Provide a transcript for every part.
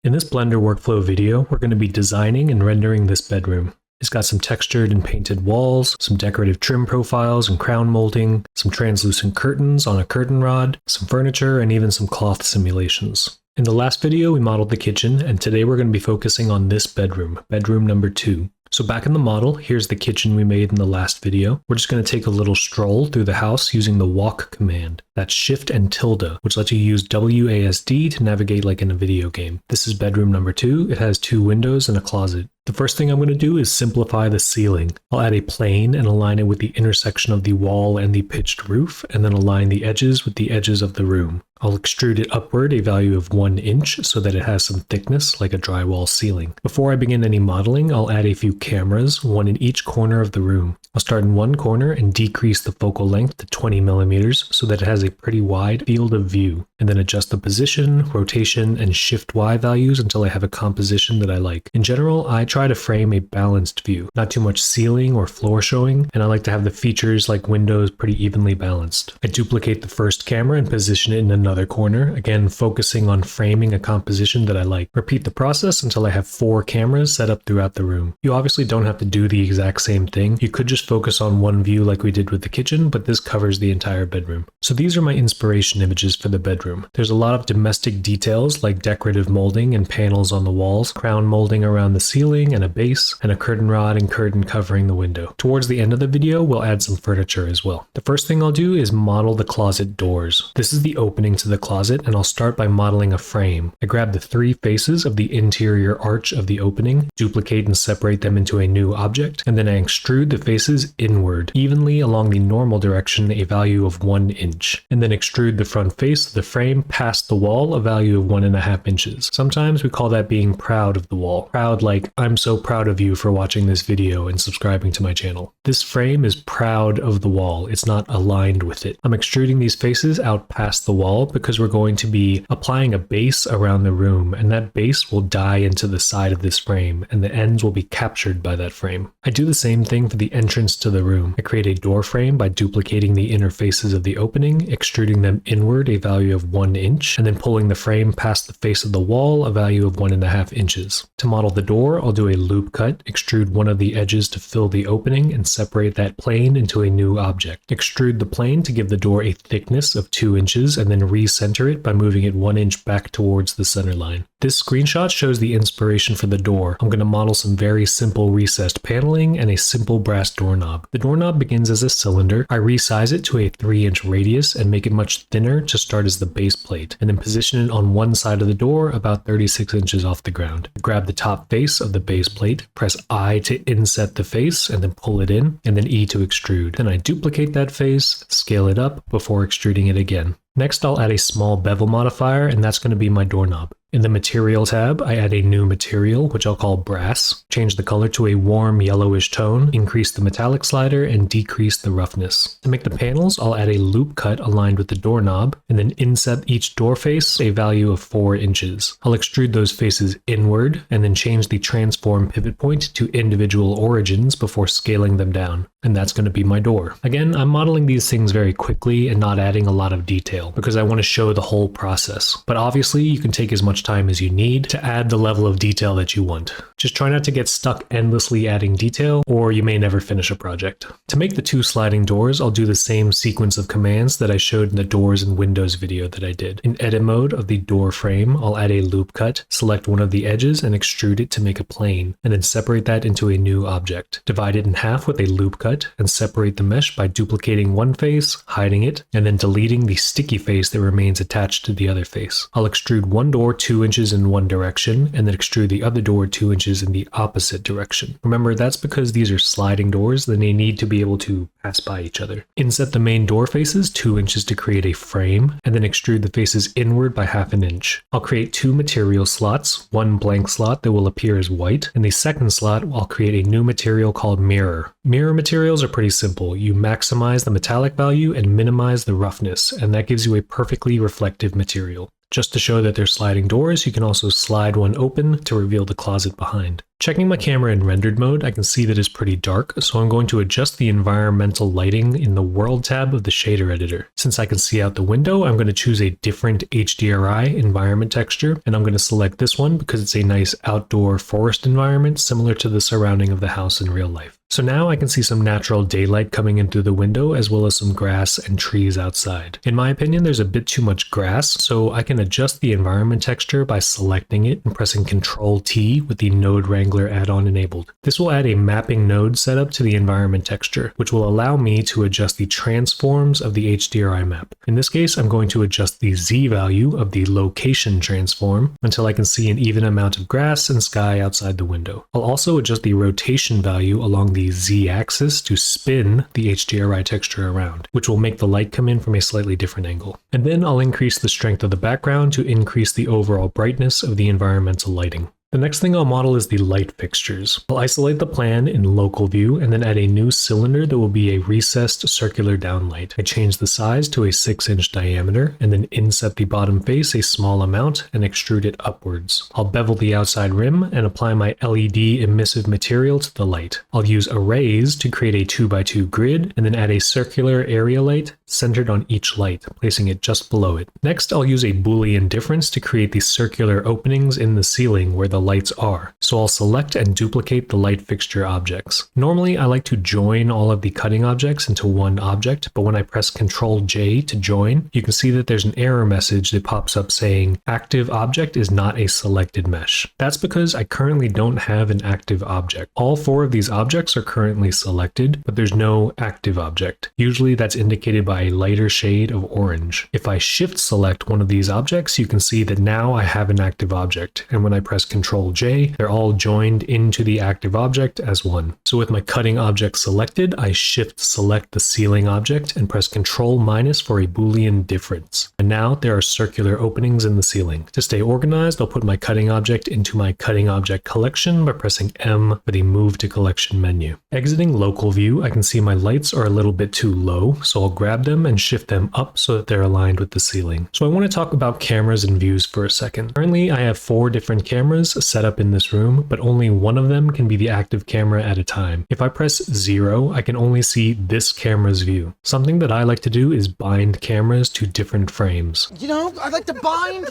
In this Blender workflow video, we're going to be designing and rendering this bedroom. It's got some textured and painted walls, some decorative trim profiles and crown molding, some translucent curtains on a curtain rod, some furniture, and even some cloth simulations. In the last video, we modeled the kitchen, and today we're going to be focusing on this bedroom, bedroom number 2. So back in the model, here's the kitchen we made in the last video. We're just going to take a little stroll through the house using the walk command. That's Shift and tilde, which lets you use WASD to navigate like in a video game. This is bedroom number 2. It has 2 windows and a closet. The first thing I'm going to do is simplify the ceiling. I'll add a plane and align it with the intersection of the wall and the pitched roof, and then align the edges with the edges of the room. I'll extrude it upward a value of 1 inch so that it has some thickness like a drywall ceiling. Before I begin any modeling, I'll add a few cameras, one in each corner of the room. I'll start in one corner and decrease the focal length to 20 millimeters so that it has a pretty wide field of view, and then adjust the position, rotation, and shift Y values until I have a composition that I like. In general, I try to frame a balanced view, not too much ceiling or floor showing, and I like to have the features like windows pretty evenly balanced. I duplicate the first camera and position it in another corner, again focusing on framing a composition that I like. Repeat the process until I have 4 cameras set up throughout the room. You obviously don't have to do the exact same thing. You could just focus on one view like we did with the kitchen, but this covers the entire bedroom. So these are my inspiration images for the bedroom. There's a lot of domestic details like decorative molding and panels on the walls, crown molding around the ceiling and a base, and a curtain rod and curtain covering the window. Towards the end of the video, we'll add some furniture as well. The first thing I'll do is model the closet doors. This is the opening to the closet, and I'll start by modeling a frame. I grab the 3 faces of the interior arch of the opening, duplicate and separate them into a new object, and then I extrude the faces inward, evenly along the normal direction, a value of 1 inch, and then extrude the front face of the frame past the wall, a value of 1.5 inches. Sometimes we call that being proud of the wall. Proud like, I'm so proud of you for watching this video and subscribing to my channel. This frame is proud of the wall. It's not aligned with it. I'm extruding these faces out past the wall because we're going to be applying a base around the room, and that base will die into the side of this frame, and the ends will be captured by that frame. I do the same thing for the entrance to the room. I create a door frame by duplicating the inner faces of the opening, extruding them inward a value of 1 inch, and then pulling the frame past the face of the wall, a value of 1.5 inches. To model the door, I'll do a loop cut, extrude one of the edges to fill the opening, and separate that plane into a new object. Extrude the plane to give the door a thickness of 2 inches, and then recenter it by moving it 1 inch back towards the center line. This screenshot shows the inspiration for the door. I'm going to model some very simple recessed paneling and a simple brass doorknob. The doorknob begins as a cylinder. I resize it to a 3-inch radius and make it much thinner to start as the base plate, and then position it on one side of the door about 36 inches off the ground. Grab the top face of the base plate, press I to inset the face and then pull it in, and then E to extrude. Then I duplicate that face, scale it up before extruding it again. Next, I'll add a small bevel modifier, and that's going to be my doorknob. In the Material tab, I add a new material, which I'll call Brass, change the color to a warm yellowish tone, increase the metallic slider, and decrease the roughness. To make the panels, I'll add a loop cut aligned with the doorknob, and then inset each door face a value of 4 inches. I'll extrude those faces inward, and then change the transform pivot point to individual origins before scaling them down. And that's going to be my door. Again, I'm modeling these things very quickly and not adding a lot of detail because I want to show the whole process. But obviously, you can take as much time as you need to add the level of detail that you want. Just try not to get stuck endlessly adding detail, or you may never finish a project. To make the 2 sliding doors, I'll do the same sequence of commands that I showed in the doors and windows video that I did. In edit mode of the door frame, I'll add a loop cut, select one of the edges and extrude it to make a plane, and then separate that into a new object. Divide it in half with a loop cut, and separate the mesh by duplicating one face, hiding it, and then deleting the sticky face that remains attached to the other face. I'll extrude one door 2 inches in one direction, and then extrude the other door 2 inches in the opposite direction. Remember, that's because these are sliding doors, then they need to be able to pass by each other. Inset the main door faces 2 inches to create a frame, and then extrude the faces inward by 1/2 inch. I'll create 2 material slots, one blank slot that will appear as white, and the second slot I'll create a new material called mirror. Mirror materials are pretty simple. You maximize the metallic value and minimize the roughness, and that gives you a perfectly reflective material. Just to show that they're sliding doors, you can also slide one open to reveal the closet behind. Checking my camera in rendered mode, I can see that it's pretty dark, so I'm going to adjust the environmental lighting in the World tab of the shader editor. Since I can see out the window, I'm going to choose a different HDRI environment texture, and I'm going to select this one because it's a nice outdoor forest environment similar to the surrounding of the house in real life. So now I can see some natural daylight coming in through the window as well as some grass and trees outside. In my opinion, there's a bit too much grass, so I can adjust the environment texture by selecting it and pressing Ctrl T with the Node Wrangler add-on enabled. This will add a mapping node setup to the environment texture, which will allow me to adjust the transforms of the HDRI map. In this case, I'm going to adjust the Z value of the location transform until I can see an even amount of grass and sky outside the window. I'll also adjust the rotation value along the Z-axis to spin the HDRI texture around, which will make the light come in from a slightly different angle. And then I'll increase the strength of the background to increase the overall brightness of the environmental lighting. The next thing I'll model is the light fixtures. I'll isolate the plan in local view and then add a new cylinder that will be a recessed circular downlight. I change the size to a 6-inch diameter and then inset the bottom face a small amount and extrude it upwards. I'll bevel the outside rim and apply my LED emissive material to the light. I'll use arrays to create a 2x2 grid and then add a circular area light centered on each light, placing it just below it. Next, I'll use a Boolean difference to create the circular openings in the ceiling where the lights are. So I'll select and duplicate the light fixture objects. Normally, I like to join all of the cutting objects into one object, but when I press Ctrl J to join, you can see that there's an error message that pops up saying active object is not a selected mesh. That's because I currently don't have an active object. All 4 of these objects are currently selected, but there's no active object. Usually that's indicated by a lighter shade of orange. If I shift select one of these objects, you can see that now I have an active object, and when I press Ctrl J, they're all joined into the active object as one. So with my cutting object selected, I shift select the ceiling object and press Ctrl- for a Boolean difference. And now there are circular openings in the ceiling. To stay organized, I'll put my cutting object into my cutting object collection by pressing M for the move to collection menu. Exiting local view, I can see my lights are a little bit too low, so I'll grab them and shift them up so that they're aligned with the ceiling. So I want to talk about cameras and views for a second. Currently, I have 4 different cameras set up in this room, but only one of them can be the active camera at a time. If I press 0, I can only see this camera's view. Something that I like to do is bind cameras to different frames. You know, I like to bind.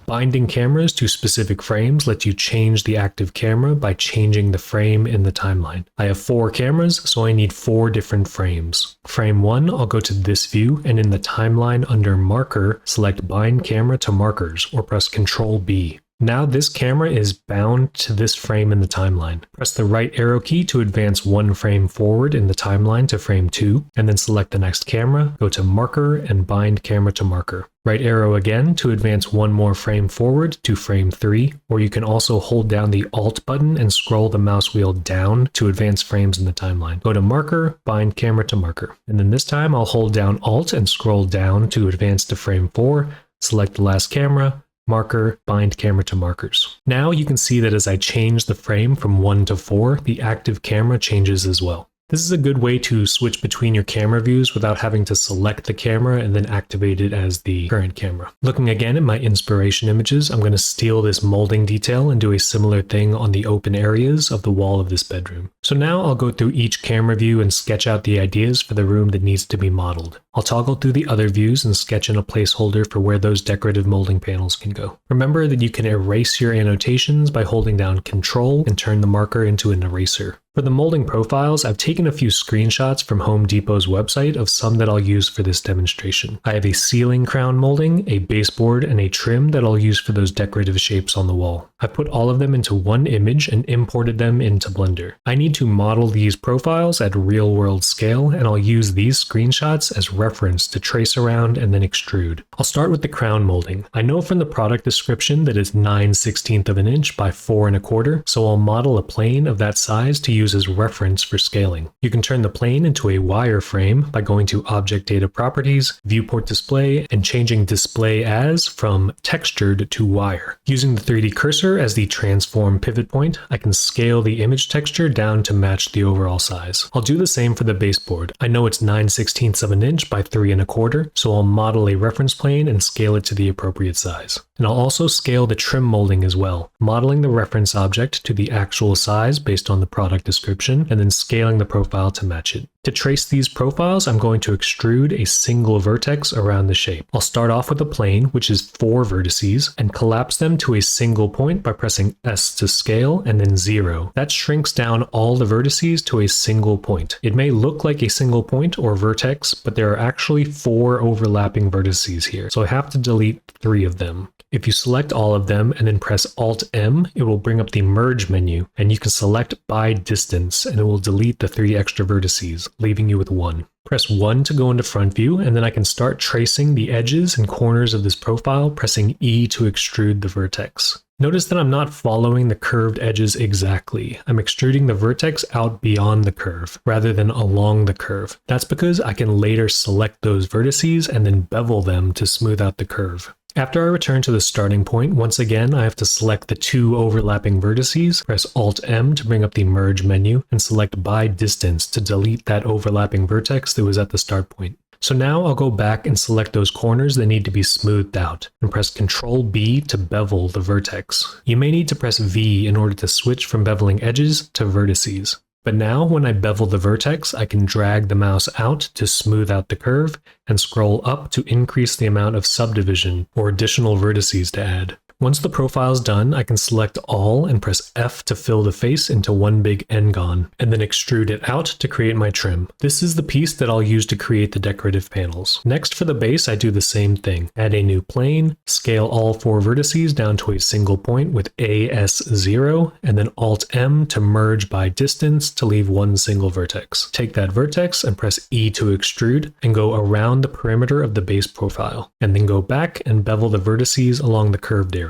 Binding cameras to specific frames lets you change the active camera by changing the frame in the timeline. I have 4 cameras, so I need 4 different frames. Frame 1, I'll go to this view, and in the timeline under marker, select bind camera to markers, or press Ctrl B. Now this camera is bound to this frame in the timeline. Press the right arrow key to advance 1 frame forward in the timeline to frame 2, and then select the next camera, go to marker, and bind camera to marker. Right arrow again to advance 1 more frame forward to frame 3, or you can also hold down the Alt button and scroll the mouse wheel down to advance frames in the timeline. Go to marker, bind camera to marker. And then this time I'll hold down Alt and scroll down to advance to frame 4, select the last camera, marker, bind camera to markers. Now you can see that as I change the frame from 1 to 4, the active camera changes as well. This is a good way to switch between your camera views without having to select the camera and then activate it as the current camera. Looking again at my inspiration images, I'm going to steal this molding detail and do a similar thing on the open areas of the wall of this bedroom. So now I'll go through each camera view and sketch out the ideas for the room that needs to be modeled. I'll toggle through the other views and sketch in a placeholder for where those decorative molding panels can go. Remember that you can erase your annotations by holding down Control and turn the marker into an eraser. For the molding profiles, I've taken a few screenshots from Home Depot's website of some that I'll use for this demonstration. I have a ceiling crown molding, a baseboard, and a trim that I'll use for those decorative shapes on the wall. I've put all of them into one image and imported them into Blender. I need to model these profiles at real-world scale, and I'll use these screenshots as reference to trace around and then extrude. I'll start with the crown molding. I know from the product description that it's 9/16 of an inch by 4 1/4, so I'll model a plane of that size to use use as reference for scaling. You can turn the plane into a wireframe by going to Object Data Properties, Viewport Display, and changing Display As from Textured to Wire. Using the 3D cursor as the transform pivot point, I can scale the image texture down to match the overall size. I'll do the same for the baseboard. I know it's 9/16 of an inch by 3 1/4, so I'll model a reference plane and scale it to the appropriate size. And I'll also scale the trim molding as well, modeling the reference object to the actual size based on the product description, and then scaling the profile to match it. To trace these profiles, I'm going to extrude a single vertex around the shape. I'll start off with a plane, which is 4 vertices, and collapse them to a single point by pressing S to scale and then 0. That shrinks down all the vertices to a single point. It may look like a single point or vertex, but there are actually 4 overlapping vertices here, so I have to delete 3 of them. If you select all of them and then press Alt-M, it will bring up the Merge menu, and you can select by distance, and it will delete the 3 extra vertices, leaving you with 1. Press 1 to go into front view, and then I can start tracing the edges and corners of this profile, pressing E to extrude the vertex. Notice that I'm not following the curved edges exactly. I'm extruding the vertex out beyond the curve, rather than along the curve. That's because I can later select those vertices and then bevel them to smooth out the curve. After I return to the starting point, once again I have to select the 2 overlapping vertices, press Alt-M to bring up the Merge menu, and select by distance to delete that overlapping vertex that was at the start point. So now I'll go back and select those corners that need to be smoothed out, and press Ctrl-B to bevel the vertex. You may need to press V in order to switch from beveling edges to vertices. But now when I bevel the vertex, I can drag the mouse out to smooth out the curve and scroll up to increase the amount of subdivision or additional vertices to add. Once the profile is done, I can select all and press F to fill the face into one big n-gon, and then extrude it out to create my trim. This is the piece that I'll use to create the decorative panels. Next for the base, I do the same thing. Add a new plane, scale all 4 vertices down to a single point with AS0, and then Alt-M to merge by distance to leave one single vertex. Take that vertex and press E to extrude, and go around the perimeter of the base profile, and then go back and bevel the vertices along the curved area.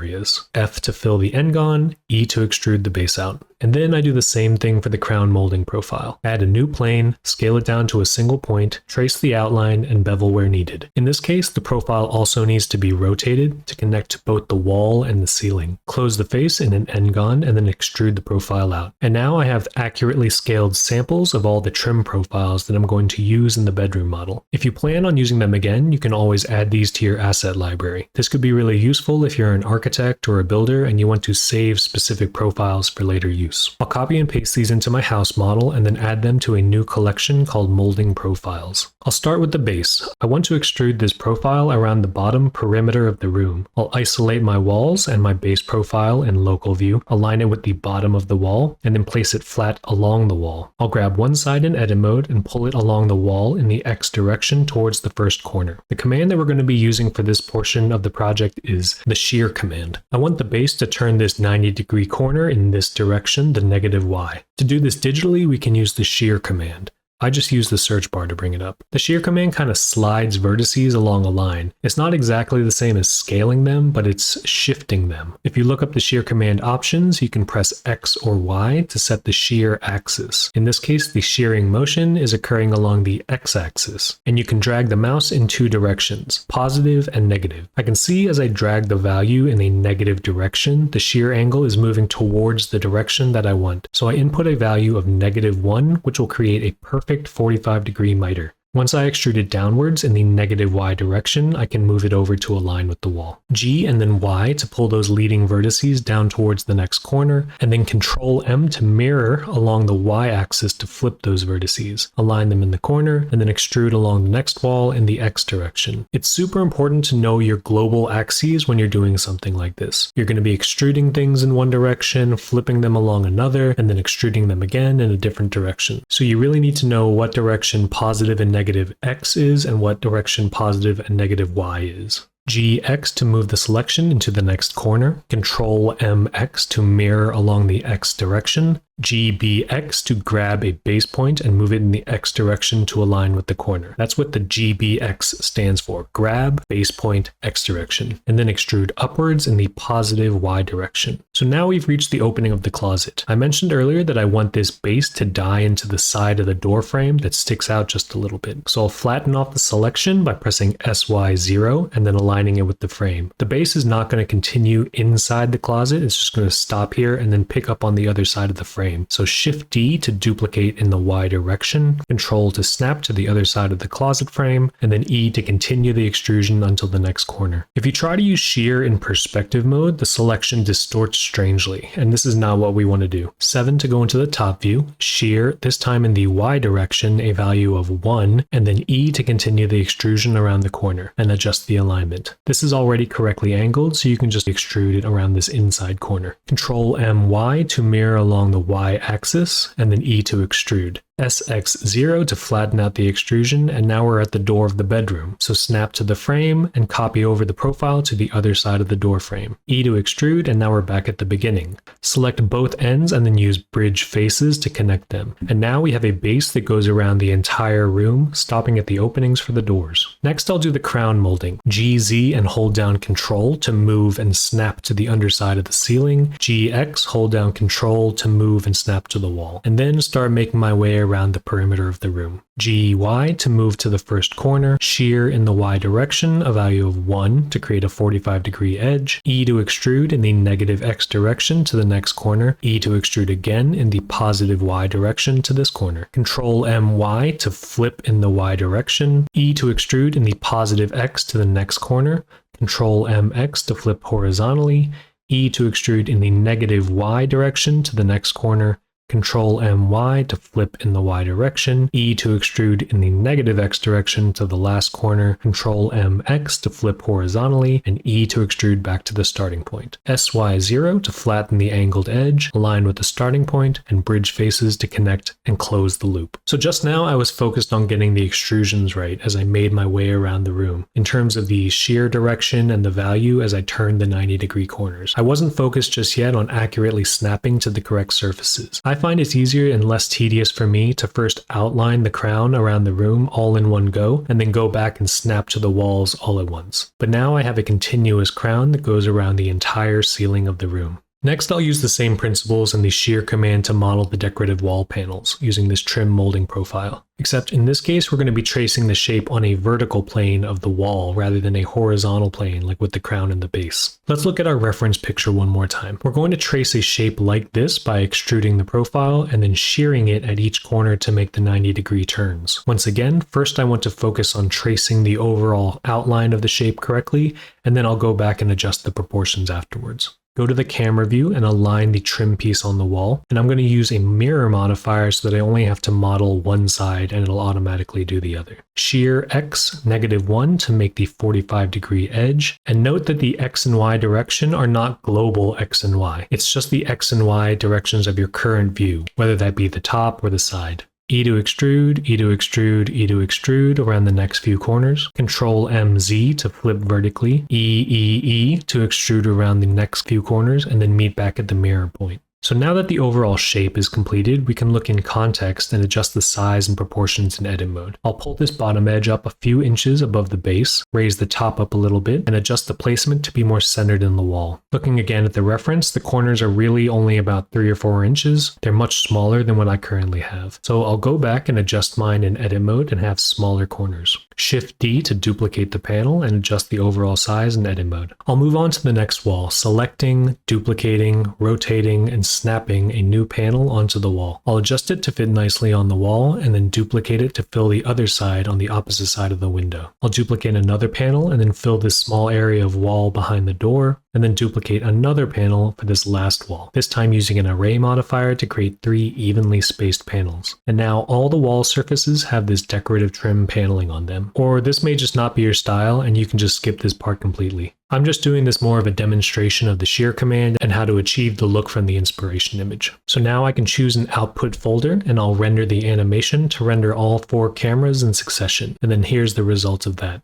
F to fill the n-gon, E to extrude the base out. And then I do the same thing for the crown molding profile. Add a new plane, scale it down to a single point, trace the outline, and bevel where needed. In this case, the profile also needs to be rotated to connect to both the wall and the ceiling. Close the face in an n-gon and then extrude the profile out. And now I have accurately scaled samples of all the trim profiles that I'm going to use in the bedroom model. If you plan on using them again, you can always add these to your asset library. This could be really useful if you're an architect or a builder and you want to save specific profiles for later use. I'll copy and paste these into my house model and then add them to a new collection called Molding Profiles. I'll start with the base. I want to extrude this profile around the bottom perimeter of the room. I'll isolate my walls and my base profile in local view, align it with the bottom of the wall, and then place it flat along the wall. I'll grab one side in edit mode and pull it along the wall in the X direction towards the first corner. The command that we're going to be using for this portion of the project is the shear command. I want the base to turn this 90-degree corner in this direction, the -Y. To do this digitally, we can use the shear command. I just use the search bar to bring it up. The shear command kind of slides vertices along a line. It's not exactly the same as scaling them, but it's shifting them. If you look up the shear command options, you can press X or Y to set the shear axis. In this case, the shearing motion is occurring along the X axis, and you can drag the mouse in 2 directions, positive and negative. I can see as I drag the value in a negative direction, the shear angle is moving towards the direction that I want. So I input a value of -1, which will create a perfect 45-degree miter. Once I extrude it downwards in the -Y direction, I can move it over to align with the wall. G and then Y to pull those leading vertices down towards the next corner, and then Ctrl-M to mirror along the Y axis to flip those vertices, align them in the corner, and then extrude along the next wall in the X direction. It's super important to know your global axes when you're doing something like this. You're going to be extruding things in one direction, flipping them along another, and then extruding them again in a different direction. So you really need to know what direction positive and negative X is and what direction positive and negative Y is. GX to move the selection into the next corner, Ctrl-MX to mirror along the X direction, GBX to grab a base point and move it in the X direction to align with the corner. That's what the GBX stands for. Grab, base point, X direction. And then extrude upwards in the positive Y direction. So now we've reached the opening of the closet. I mentioned earlier that I want this base to die into the side of the door frame that sticks out just a little bit. So I'll flatten off the selection by pressing SY0 and then aligning it with the frame. The base is not going to continue inside the closet. It's just going to stop here and then pick up on the other side of the frame. So Shift D to duplicate in the Y direction, Control to snap to the other side of the closet frame, and then E to continue the extrusion until the next corner. If you try to use shear in perspective mode, the selection distorts strangely, and this is not what we want to do. 7 to go into the top view, shear, this time in the Y direction, a value of 1, and then E to continue the extrusion around the corner, and adjust the alignment. This is already correctly angled, so you can just extrude it around this inside corner. Control MY to mirror along the Y axis, and then E to extrude. SX0 to flatten out the extrusion, and now we're at the door of the bedroom. So snap to the frame and copy over the profile to the other side of the door frame. E to extrude, and now we're back at the beginning. Select both ends and then use bridge faces to connect them. And now we have a base that goes around the entire room, stopping at the openings for the doors. Next, I'll do the crown molding. GZ and hold down Control to move and snap to the underside of the ceiling. GX, hold down Control to move and snap to the wall. And then start making my way around the perimeter of the room. GY to move to the first corner, shear in the Y direction, a value of 1 to create a 45-degree edge, E to extrude in the negative X direction to the next corner, E to extrude again in the positive Y direction to this corner. Control MY to flip in the Y direction, E to extrude in the positive X to the next corner, Control MX to flip horizontally, E to extrude in the negative Y direction to the next corner, Control MY to flip in the Y direction, E to extrude in the negative X direction to the last corner, Control MX to flip horizontally, and E to extrude back to the starting point. SY0 to flatten the angled edge, align with the starting point, and bridge faces to connect and close the loop. So just now I was focused on getting the extrusions right as I made my way around the room, in terms of the shear direction and the value as I turned the 90-degree corners. I wasn't focused just yet on accurately snapping to the correct surfaces. I find it's easier and less tedious for me to first outline the crown around the room all in one go, and then go back and snap to the walls all at once. But now I have a continuous crown that goes around the entire ceiling of the room. Next, I'll use the same principles in the shear command to model the decorative wall panels, using this trim molding profile. Except in this case, we're going to be tracing the shape on a vertical plane of the wall rather than a horizontal plane like with the crown and the base. Let's look at our reference picture one more time. We're going to trace a shape like this by extruding the profile and then shearing it at each corner to make the 90-degree turns. Once again, first I want to focus on tracing the overall outline of the shape correctly, and then I'll go back and adjust the proportions afterwards. Go to the camera view and align the trim piece on the wall. And I'm going to use a mirror modifier so that I only have to model one side and it'll automatically do the other. Shear X -1 to make the 45-degree edge. And note that the X and Y direction are not global X and Y. It's just the X and Y directions of your current view, whether that be the top or the side. E to extrude, E to extrude, E to extrude around the next few corners. Control MZ to flip vertically. E to extrude around the next few corners and then meet back at the mirror point. So now that the overall shape is completed, we can look in context and adjust the size and proportions in edit mode. I'll pull this bottom edge up a few inches above the base, raise the top up a little bit, and adjust the placement to be more centered in the wall. Looking again at the reference, the corners are really only about 3 or 4 inches. They're much smaller than what I currently have. So I'll go back and adjust mine in edit mode and have smaller corners. Shift D to duplicate the panel and adjust the overall size in edit mode. I'll move on to the next wall, selecting, duplicating, rotating, and snapping a new panel onto the wall. I'll adjust it to fit nicely on the wall and then duplicate it to fill the other side on the opposite side of the window. I'll duplicate another panel and then fill this small area of wall behind the door, and then duplicate another panel for this last wall, this time using an array modifier to create 3 evenly spaced panels. And now all the wall surfaces have this decorative trim paneling on them. Or this may just not be your style and you can just skip this part completely. I'm just doing this more of a demonstration of the shear command and how to achieve the look from the inspiration image. So now I can choose an output folder and I'll render the animation to render all 4 cameras in succession. And then here's the result of that.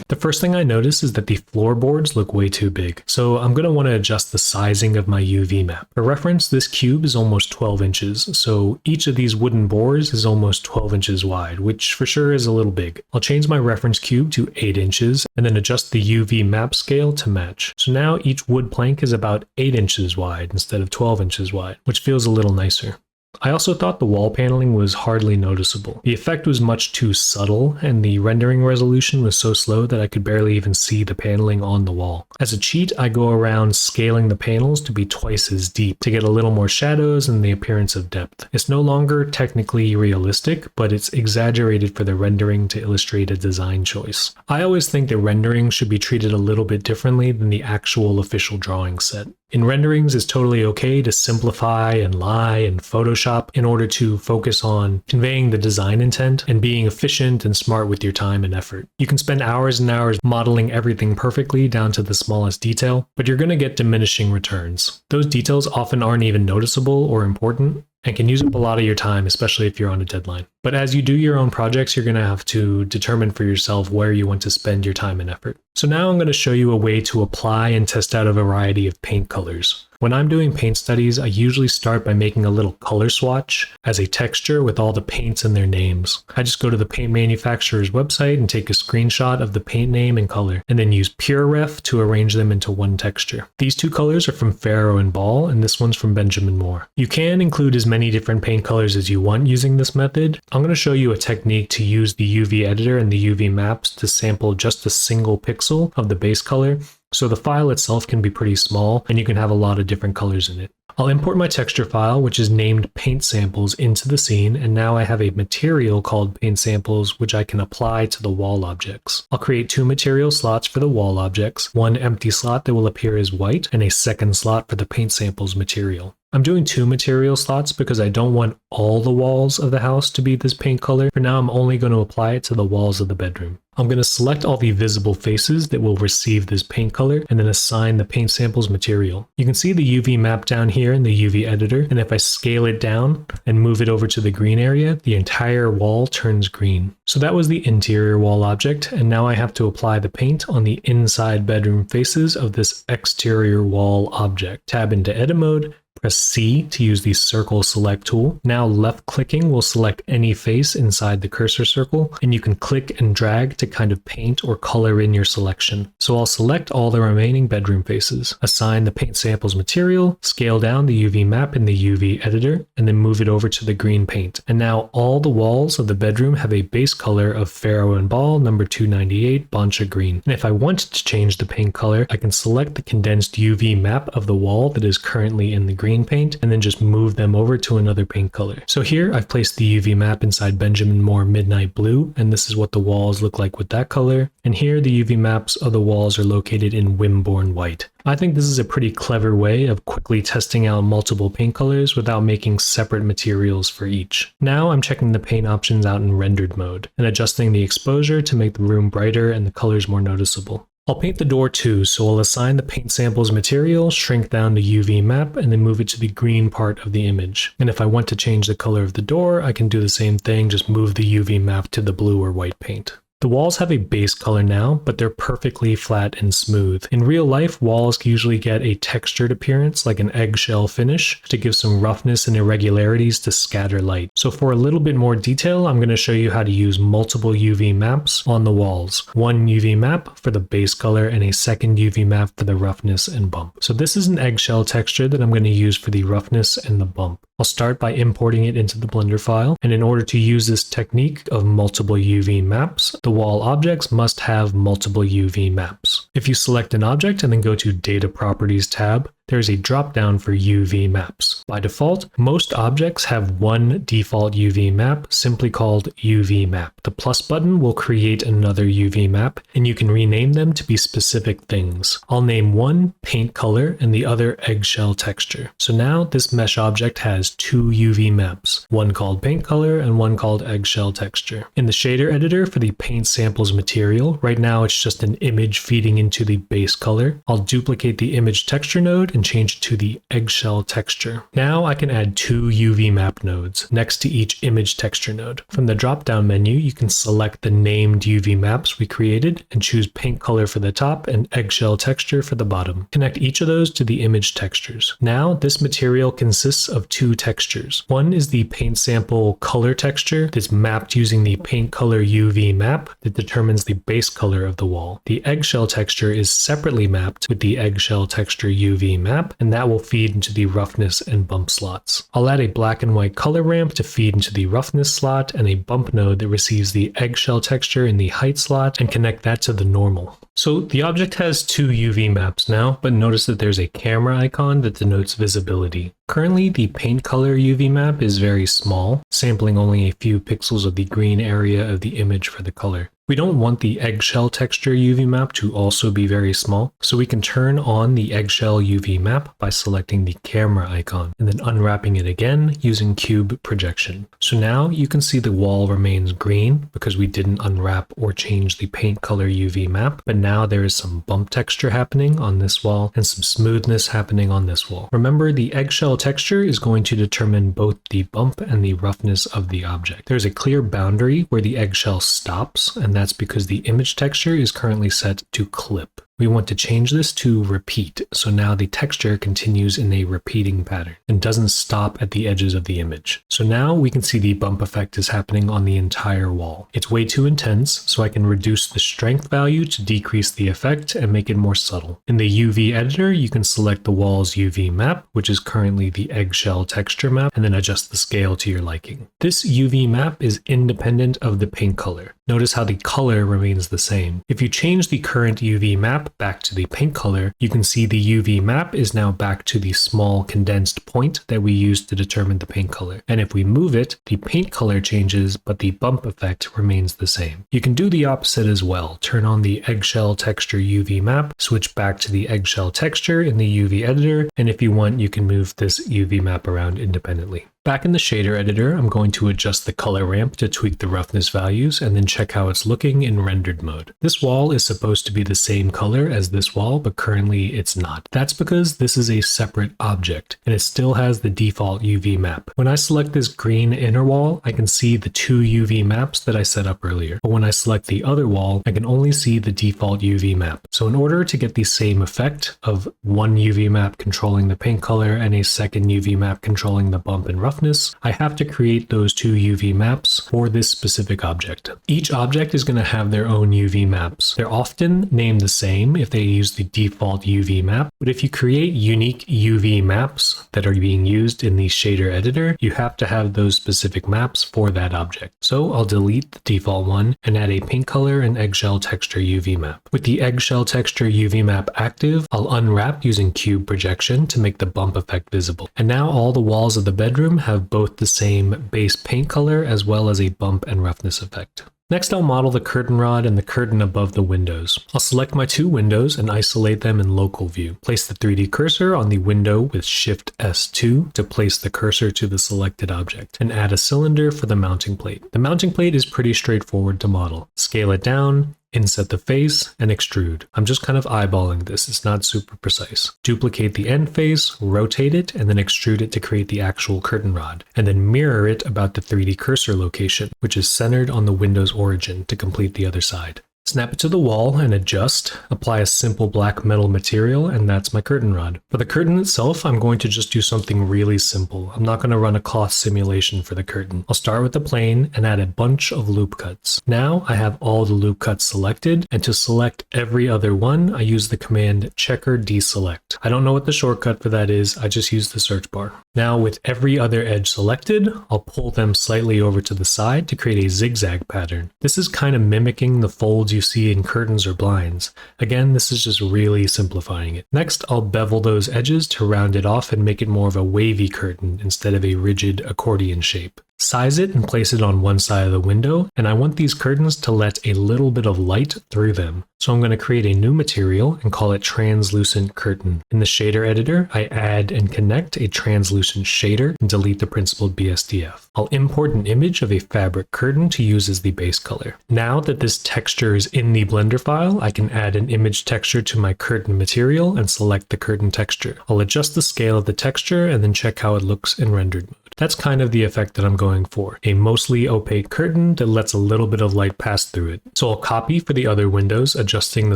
The first thing I notice is that the floorboards look way too big, so I'm going to want to adjust the sizing of my UV map. For reference, this cube is almost 12 inches, so each of these wooden boards is almost 12 inches wide, which for sure is a little big. I'll change my reference cube to 8 inches and then adjust the UV map scale to match. So now each wood plank is about 8 inches wide instead of 12 inches wide, which feels a little nicer. I also thought the wall paneling was hardly noticeable. The effect was much too subtle, and the rendering resolution was so slow that I could barely even see the paneling on the wall. As a cheat, I go around scaling the panels to be twice as deep to get a little more shadows and the appearance of depth. It's no longer technically realistic, but it's exaggerated for the rendering to illustrate a design choice. I always think that rendering should be treated a little bit differently than the actual official drawing set. In renderings, it's totally okay to simplify and lie and Photoshop in order to focus on conveying the design intent and being efficient and smart with your time and effort. You can spend hours and hours modeling everything perfectly down to the smallest detail, but you're going to get diminishing returns. Those details often aren't even noticeable or important, and can use up a lot of your time, especially if you're on a deadline. But as you do your own projects, you're going to have to determine for yourself where you want to spend your time and effort. So now I'm going to show you a way to apply and test out a variety of paint colors. When I'm doing paint studies, I usually start by making a little color swatch as a texture with all the paints and their names. I just go to the paint manufacturer's website and take a screenshot of the paint name and color, and then use PureRef to arrange them into one texture. These two colors are from Faro and Ball, and this one's from Benjamin Moore. You can include as many different paint colors as you want using this method. I'm going to show you a technique to use the UV editor and the UV maps to sample just a single pixel of the base color, so the file itself can be pretty small and you can have a lot of different colors in it. I'll import my texture file, which is named Paint Samples, into the scene, and now I have a material called Paint Samples which I can apply to the wall objects. I'll create 2 material slots for the wall objects, one empty slot that will appear as white, and a second slot for the Paint Samples material. I'm doing 2 material slots because I don't want all the walls of the house to be this paint color. For now, I'm only going to apply it to the walls of the bedroom. I'm going to select all the visible faces that will receive this paint color and then assign the Paint Samples material. You can see the UV map down here in the UV editor, and if I scale it down and move it over to the green area, the entire wall turns green. So that was the interior wall object, and now I have to apply the paint on the inside bedroom faces of this exterior wall object. Tab into Edit mode, press C to use the circle select tool. Now left clicking will select any face inside the cursor circle, and you can click and drag to kind of paint or color in your selection. So I'll select all the remaining bedroom faces, assign the Paint Samples material, scale down the UV map in the UV editor, and then move it over to the green paint. And now all the walls of the bedroom have a base color of Faro and Ball number 298 Boncha green. And if I wanted to change the paint color, I can select the condensed UV map of the wall that is currently in the green paint and then just move them over to another paint color. So here I've placed the UV map inside Benjamin Moore Midnight Blue, and this is what the walls look like with that color. And here the UV maps of the walls are located in Wimborne White. I think this is a pretty clever way of quickly testing out multiple paint colors without making separate materials for each. Now I'm checking the paint options out in rendered mode and adjusting the exposure to make the room brighter and the colors more noticeable. I'll paint the door too, so I'll assign the Paint Samples material, shrink down the UV map, and then move it to the green part of the image. And if I want to change the color of the door, I can do the same thing, just move the UV map to the blue or white paint. The walls have a base color now, but they're perfectly flat and smooth. In real life, walls usually get a textured appearance like an eggshell finish to give some roughness and irregularities to scatter light. So for a little bit more detail, I'm going to show you how to use multiple UV maps on the walls. One UV map for the base color and a second UV map for the roughness and bump. So this is an eggshell texture that I'm going to use for the roughness and the bump. I'll start by importing it into the Blender file, and in order to use this technique of multiple UV maps, the wall objects must have multiple UV maps. If you select an object and then go to Data Properties tab, there's a drop-down for UV maps. By default, most objects have one default UV map, simply called UV map. The plus button will create another UV map, and you can rename them to be specific things. I'll name one paint color and the other eggshell texture. So now this mesh object has 2 UV maps, one called paint color and one called eggshell texture. In the shader editor for the Paint Samples material, right now it's just an image feeding into the base color. I'll duplicate the image texture node and change it to the eggshell texture. Now I can add 2 UV map nodes next to each image texture node. From the drop-down menu, you can select the named UV maps we created and choose paint color for the top and eggshell texture for the bottom. Connect each of those to the image textures. Now this material consists of 2 textures. One is the paint sample color texture that's mapped using the paint color UV map that determines the base color of the wall. The eggshell texture is separately mapped with the eggshell texture UV map, and that will feed into the roughness and bump slots. I'll add a black and white color ramp to feed into the roughness slot and a bump node that receives the eggshell texture in the height slot and connect that to the normal. So the object has 2 UV maps now, but notice that there's a camera icon that denotes visibility. Currently, the paint color UV map is very small, sampling only a few pixels of the green area of the image for the color. We don't want the eggshell texture UV map to also be very small, so we can turn on the eggshell UV map by selecting the camera icon and then unwrapping it again using cube projection. So now you can see the wall remains green because we didn't unwrap or change the paint color UV map, but now there is some bump texture happening on this wall and some smoothness happening on this wall. Remember, the eggshell texture is going to determine both the bump and the roughness of the object. There's a clear boundary where the eggshell stops, and that's because the image texture is currently set to clip. We want to change this to repeat, so now the texture continues in a repeating pattern and doesn't stop at the edges of the image. So now we can see the bump effect is happening on the entire wall. It's way too intense, so I can reduce the strength value to decrease the effect and make it more subtle. In the UV editor, you can select the wall's UV map, which is currently the eggshell texture map, and then adjust the scale to your liking. This UV map is independent of the paint color. Notice how the color remains the same. If you change the current UV map back to the paint color, you can see the UV map is now back to the small condensed point that we used to determine the paint color. And if we move it, the paint color changes, but the bump effect remains the same. You can do the opposite as well. Turn on the eggshell texture UV map, switch back to the eggshell texture in the UV editor, and if you want, you can move this UV map around independently. Back in the shader editor, I'm going to adjust the color ramp to tweak the roughness values and then check how it's looking in rendered mode. This wall is supposed to be the same color as this wall, but currently it's not. That's because this is a separate object and it still has the default UV map. When I select this green inner wall, I can see the 2 UV maps that I set up earlier. But when I select the other wall, I can only see the default UV map. So in order to get the same effect of one UV map controlling the paint color and a second UV map controlling the bump and roughness, I have to create those 2 UV maps for this specific object. Each object is going to have their own UV maps. They're often named the same if they use the default UV map, but if you create unique UV maps that are being used in the shader editor, you have to have those specific maps for that object. So I'll delete the default one and add a paint color and eggshell texture UV map. With the eggshell texture UV map active, I'll unwrap using cube projection to make the bump effect visible. And now all the walls of the bedroom have both the same base paint color as well as a bump and roughness effect. Next, I'll model the curtain rod and the curtain above the windows. I'll select my 2 windows and isolate them in local view. Place the 3D cursor on the window with Shift S2 to place the cursor to the selected object, and add a cylinder for the mounting plate. The mounting plate is pretty straightforward to model. Scale it down, inset the face, and extrude. I'm just kind of eyeballing this, it's not super precise. Duplicate the end face, rotate it, and then extrude it to create the actual curtain rod, and then mirror it about the 3D cursor location, which is centered on the window's origin to complete the other side. Snap it to the wall and adjust, apply a simple black metal material, and that's my curtain rod. For the curtain itself, I'm going to just do something really simple. I'm not going to run a cloth simulation for the curtain. I'll start with the plane and add a bunch of loop cuts. Now I have all the loop cuts selected, and to select every other one, I use the command checker deselect. I don't know what the shortcut for that is, I just use the search bar. Now with every other edge selected, I'll pull them slightly over to the side to create a zigzag pattern. This is kind of mimicking the folds you see in curtains or blinds. Again, this is just really simplifying it. Next, I'll bevel those edges to round it off and make it more of a wavy curtain instead of a rigid accordion shape. Size it and place it on one side of the window, and I want these curtains to let a little bit of light through them. So I'm going to create a new material and call it translucent curtain. In the shader editor, I add and connect a translucent shader and delete the principled BSDF. I'll import an image of a fabric curtain to use as the base color. Now that this texture is in the Blender file, I can add an image texture to my curtain material and select the curtain texture. I'll adjust the scale of the texture and then check how it looks in rendered mode. That's kind of the effect that I'm going for. A mostly opaque curtain that lets a little bit of light pass through it. So I'll copy for the other windows, adjusting the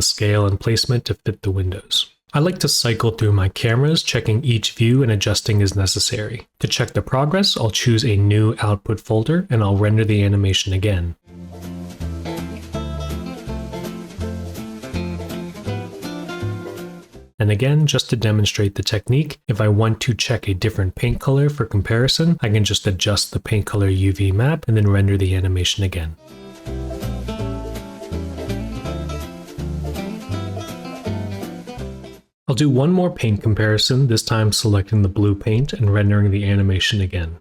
scale and placement to fit the windows. I like to cycle through my cameras, checking each view and adjusting as necessary. To check the progress, I'll choose a new output folder and I'll render the animation again. And again, just to demonstrate the technique, if I want to check a different paint color for comparison, I can just adjust the paint color UV map and then render the animation again. I'll do one more paint comparison, this time selecting the blue paint and rendering the animation again.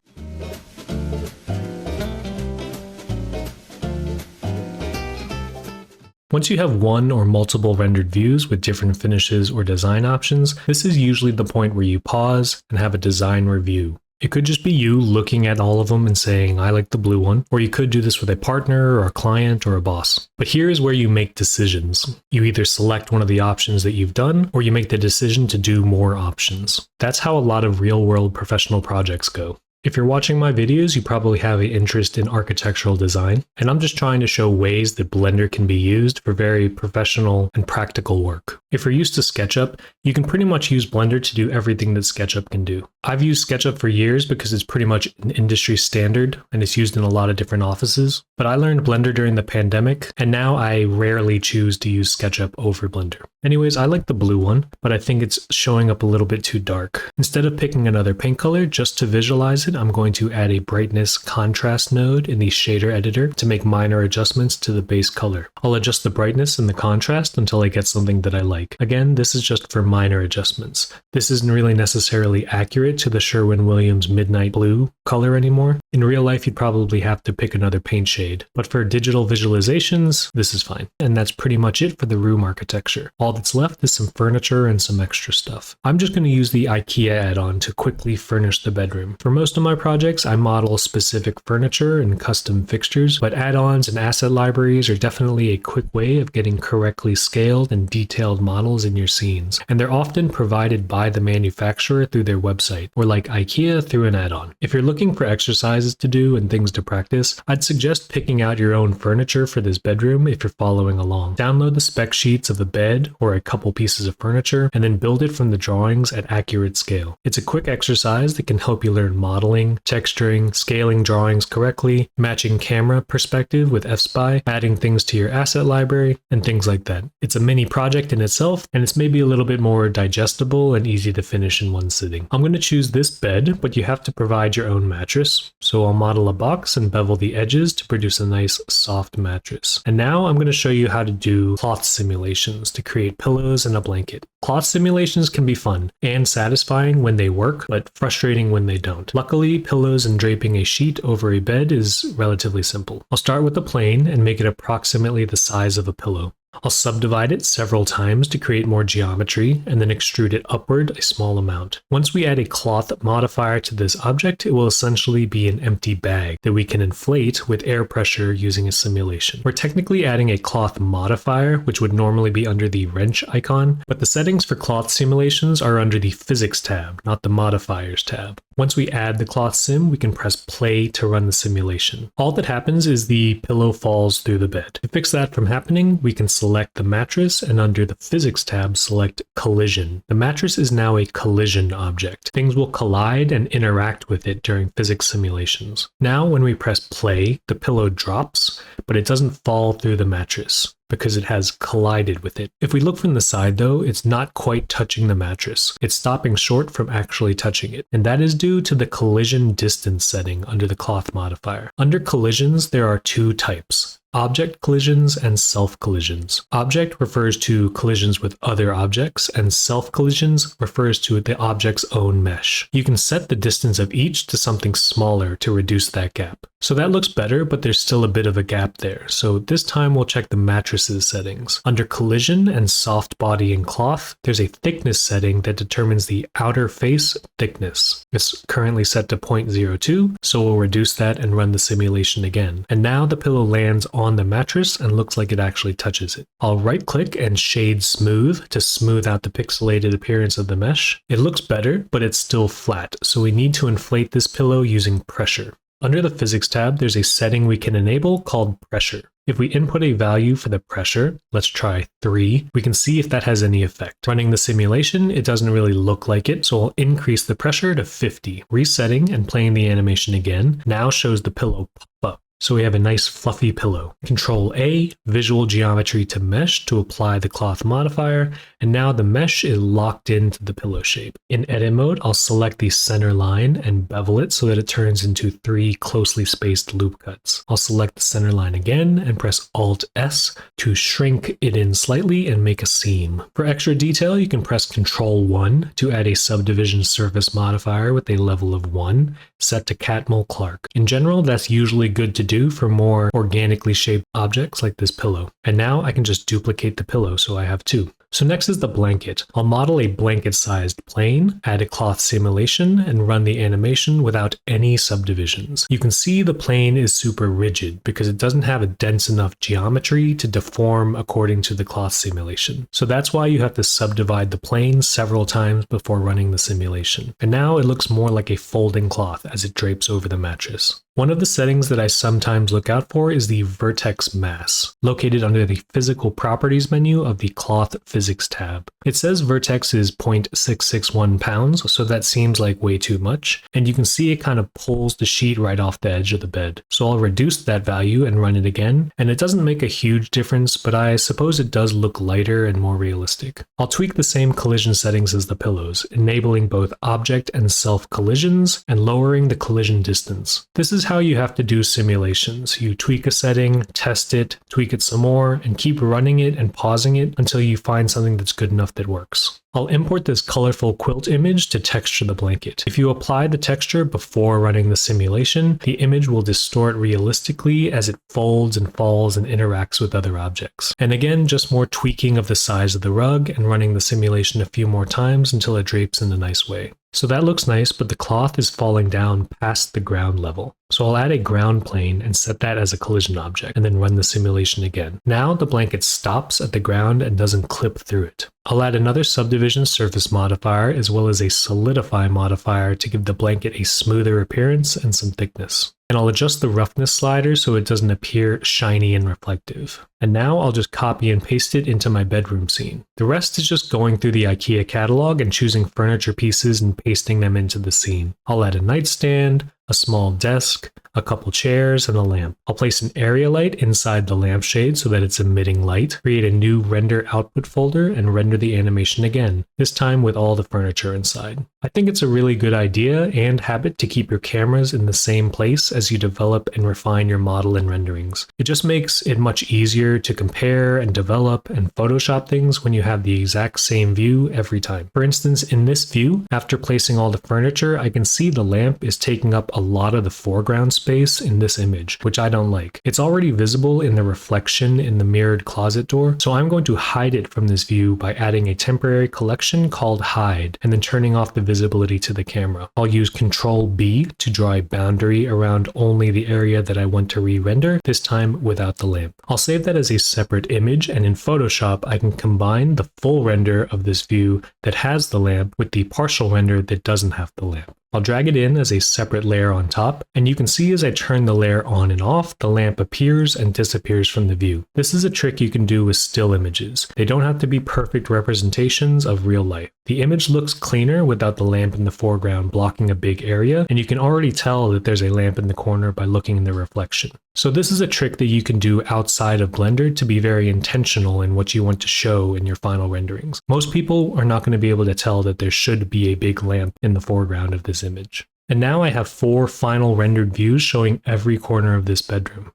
Once you have one or multiple rendered views with different finishes or design options, this is usually the point where you pause and have a design review. It could just be you looking at all of them and saying, I like the blue one, or you could do this with a partner or a client or a boss. But here is where you make decisions. You either select one of the options that you've done, or you make the decision to do more options. That's how a lot of real-world professional projects go. If you're watching my videos, you probably have an interest in architectural design, and I'm just trying to show ways that Blender can be used for very professional and practical work. If you're used to SketchUp, you can pretty much use Blender to do everything that SketchUp can do. I've used SketchUp for years because it's pretty much an industry standard and it's used in a lot of different offices, but I learned Blender during the pandemic, and now I rarely choose to use SketchUp over Blender. Anyways, I like the blue one, but I think it's showing up a little bit too dark. Instead of picking another paint color just to visualize it, I'm going to add a brightness contrast node in the shader editor to make minor adjustments to the base color. I'll adjust the brightness and the contrast until I get something that I like. Again, this is just for minor adjustments. This isn't really necessarily accurate to the Sherwin-Williams midnight blue color anymore. In real life, you'd probably have to pick another paint shade, but for digital visualizations, this is fine. And that's pretty much it for the room architecture. All that's left is some furniture and some extra stuff. I'm just going to use the IKEA add-on to quickly furnish the bedroom. For most of my projects, I model specific furniture and custom fixtures, but add-ons and asset libraries are definitely a quick way of getting correctly scaled and detailed models in your scenes. And they're often provided by the manufacturer through their website, or like IKEA through an add-on. If you're looking for exercises to do and things to practice, I'd suggest picking out your own furniture for this bedroom if you're following along. Download the spec sheets of the bed or a couple pieces of furniture, and then build it from the drawings at accurate scale. It's a quick exercise that can help you learn modeling, texturing, scaling drawings correctly, matching camera perspective with F-Spy, adding things to your asset library, and things like that. It's a mini project in itself, and it's maybe a little bit more digestible and easy to finish in one sitting. I'm going to choose this bed, but you have to provide your own mattress. So I'll model a box and bevel the edges to produce a nice soft mattress. And now I'm going to show you how to do cloth simulations to create pillows and a blanket. Cloth simulations can be fun and satisfying when they work, but frustrating when they don't. Luckily, pillows and draping a sheet over a bed is relatively simple. I'll start with a plane and make it approximately the size of a pillow. I'll subdivide it several times to create more geometry and then extrude it upward a small amount. Once we add a cloth modifier to this object, it will essentially be an empty bag that we can inflate with air pressure using a simulation. We're technically adding a cloth modifier, which would normally be under the wrench icon, but the settings for cloth simulations are under the physics tab, not the modifiers tab. Once we add the cloth sim, we can press play to run the simulation. All that happens is the pillow falls through the bed. To fix that from happening, we can select the mattress and under the physics tab, select collision. The mattress is now a collision object. Things will collide and interact with it during physics simulations. Now, when we press play, the pillow drops, but it doesn't fall through the mattress because it has collided with it. If we look from the side though, it's not quite touching the mattress. It's stopping short from actually touching it. And that is due to the collision distance setting under the cloth modifier. Under collisions, there are two types: object collisions and self collisions. Object refers to collisions with other objects, and self collisions refers to the object's own mesh. You can set the distance of each to something smaller to reduce that gap. So that looks better, but there's still a bit of a gap there. So this time we'll check the mattresses settings. Under collision and soft body and cloth, there's a thickness setting that determines the outer face thickness. It's currently set to 0.02, so we'll reduce that and run the simulation again. And now the pillow lands on the mattress and looks like it actually touches it. I'll right click and shade smooth to smooth out the pixelated appearance of the mesh. It looks better, but it's still flat, so we need to inflate this pillow using pressure. Under the Physics tab, there's a setting we can enable called Pressure. If we input a value for the pressure, let's try 3, we can see if that has any effect. Running the simulation, it doesn't really look like it, so I'll increase the pressure to 50. Resetting and playing the animation again now shows the pillow pop up. So we have a nice fluffy pillow. Control A, visual geometry to mesh to apply the cloth modifier, and now the mesh is locked into the pillow shape. In edit mode, I'll select the center line and bevel it so that it turns into 3 closely spaced loop cuts. I'll select the center line again and press Alt S to shrink it in slightly and make a seam. For extra detail, you can press Control 1 to add a subdivision surface modifier with a level of 1, set to Catmull Clark. In general, that's usually good to do for more organically shaped objects like this pillow. And now I can just duplicate the pillow so I have 2. So next is the blanket. I'll model a blanket-sized plane, add a cloth simulation, and run the animation without any subdivisions. You can see the plane is super rigid because it doesn't have a dense enough geometry to deform according to the cloth simulation. So that's why you have to subdivide the plane several times before running the simulation. And now it looks more like a folding cloth as it drapes over the mattress. One of the settings that I sometimes look out for is the vertex mass, located under the physical properties menu of the cloth physics tab. It says vertex is 0.661 pounds, so that seems like way too much, and you can see it kind of pulls the sheet right off the edge of the bed. So I'll reduce that value and run it again, and it doesn't make a huge difference, but I suppose it does look lighter and more realistic. I'll tweak the same collision settings as the pillows, enabling both object and self collisions and lowering the collision distance. This is how you have to do simulations. You tweak a setting, test it, tweak it some more, and keep running it and pausing it until you find something that's good enough that works. I'll import this colorful quilt image to texture the blanket. If you apply the texture before running the simulation, the image will distort realistically as it folds and falls and interacts with other objects. And again, just more tweaking of the size of the rug and running the simulation a few more times until it drapes in a nice way. So that looks nice, but the cloth is falling down past the ground level. So I'll add a ground plane and set that as a collision object, and then run the simulation again. Now the blanket stops at the ground and doesn't clip through it. I'll add another subdivision surface modifier as well as a solidify modifier to give the blanket a smoother appearance and some thickness. And I'll adjust the roughness slider so it doesn't appear shiny and reflective. And now I'll just copy and paste it into my bedroom scene. The rest is just going through the IKEA catalog and choosing furniture pieces and pasting them into the scene. I'll add a nightstand, a small desk, a couple chairs, and a lamp. I'll place an area light inside the lampshade so that it's emitting light, create a new render output folder, and render the animation again, this time with all the furniture inside. I think it's a really good idea and habit to keep your cameras in the same place as you develop and refine your model and renderings. It just makes it much easier to compare and develop and Photoshop things when you have the exact same view every time. For instance, in this view, after placing all the furniture, I can see the lamp is taking up a lot of the foreground space in this image, which I don't like. It's already visible in the reflection in the mirrored closet door, so I'm going to hide it from this view by adding a temporary collection called hide, and then turning off the visibility to the camera. I'll use Control B to draw a boundary around only the area that I want to re-render, this time without the lamp. I'll save that as a separate image, and in Photoshop I can combine the full render of this view that has the lamp with the partial render that doesn't have the lamp. I'll drag it in as a separate layer on top, and you can see as I turn the layer on and off, the lamp appears and disappears from the view. This is a trick you can do with still images. They don't have to be perfect representations of real life. The image looks cleaner without the lamp in the foreground blocking a big area, and you can already tell that there's a lamp in the corner by looking in the reflection. So this is a trick that you can do outside of Blender to be very intentional in what you want to show in your final renderings. Most people are not going to be able to tell that there should be a big lamp in the foreground of this image. And now I have 4 final rendered views showing every corner of this bedroom.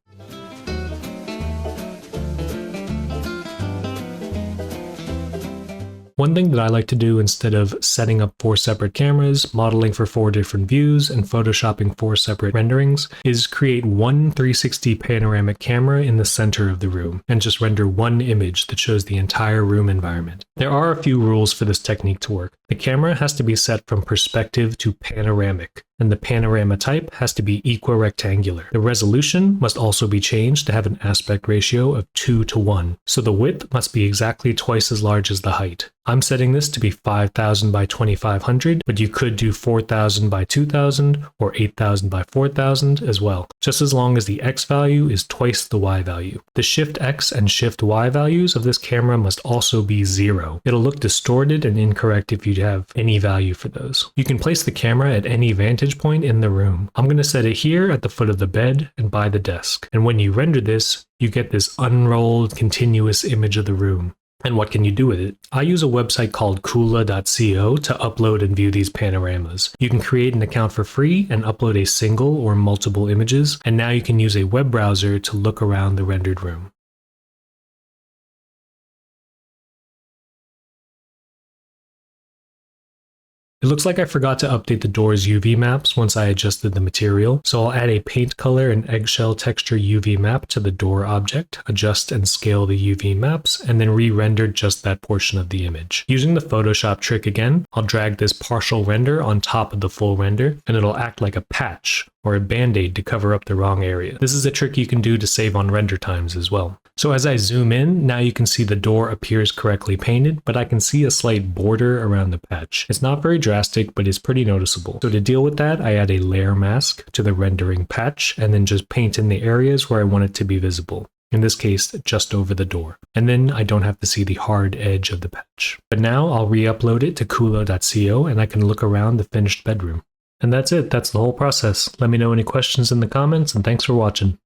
One thing that I like to do instead of setting up 4 separate cameras, modeling for 4 different views, and photoshopping 4 separate renderings is create one 360 panoramic camera in the center of the room and just render one image that shows the entire room environment. There are a few rules for this technique to work. The camera has to be set from perspective to panoramic, and the panorama type has to be equirectangular. The resolution must also be changed to have an aspect ratio of 2:1, so the width must be exactly twice as large as the height. I'm setting this to be 5000 by 2500, but you could do 4000 by 2000 or 8000 by 4000 as well, just as long as the X value is twice the Y value. The Shift X and Shift Y values of this camera must also be 0. It'll look distorted and incorrect if you have any value for those. You can place the camera at any vantage point in the room. I'm going to set it here at the foot of the bed and by the desk. And when you render this, you get this unrolled continuous image of the room. And what can you do with it? I use a website called Kula.co to upload and view these panoramas. You can create an account for free and upload a single or multiple images, and now you can use a web browser to look around the rendered room. It looks like I forgot to update the door's UV maps once I adjusted the material, so I'll add a paint color and eggshell texture UV map to the door object, adjust and scale the UV maps, and then re-render just that portion of the image. Using the Photoshop trick again, I'll drag this partial render on top of the full render, and it'll act like a patch or a band-aid to cover up the wrong area. This is a trick you can do to save on render times as well. So as I zoom in, now you can see the door appears correctly painted, but I can see a slight border around the patch. It's not very drastic, but it's pretty noticeable. So to deal with that, I add a layer mask to the rendering patch and then just paint in the areas where I want it to be visible. In this case, just over the door. And then I don't have to see the hard edge of the patch. But now I'll re-upload it to Kula.co and I can look around the finished bedroom. And that's it. That's the whole process. Let me know any questions in the comments, and thanks for watching.